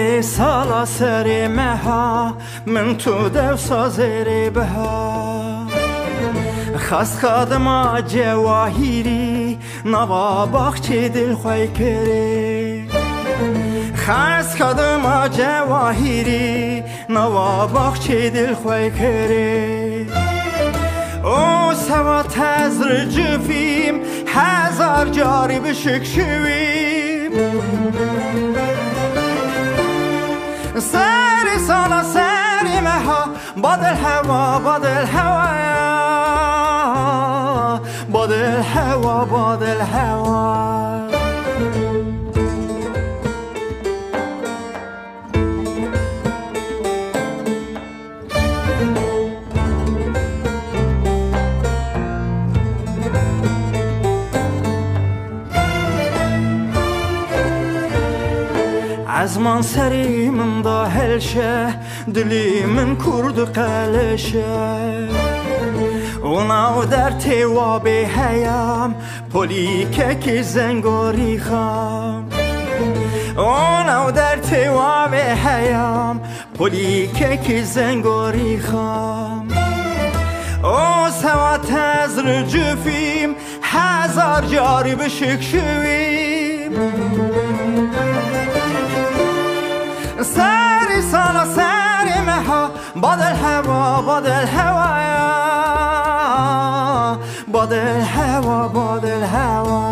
سری سالا سری مها من تو دو سازری بها خست خادم جواهیری نوا باخچه دل خوی کری خست خادم جواهیری نوا باخچه دل خوی کری او سوا تزر جفیم هزار جاری بشک شویم سری سالا سری مها باد الهوا باد الهوا باد الهوا باد الهوا از من سری من داهلشه دلی من کرد قلشه اوناو در تواب هیم پلیکه که زنگاری خام اوناو در تواب هیم پلیکه که زنگاری خام او سوا تزر جفیم هزار جاری بشک شویم سری سالا سری مها باد الهوا باد الهوا باد الهوا باد الهوا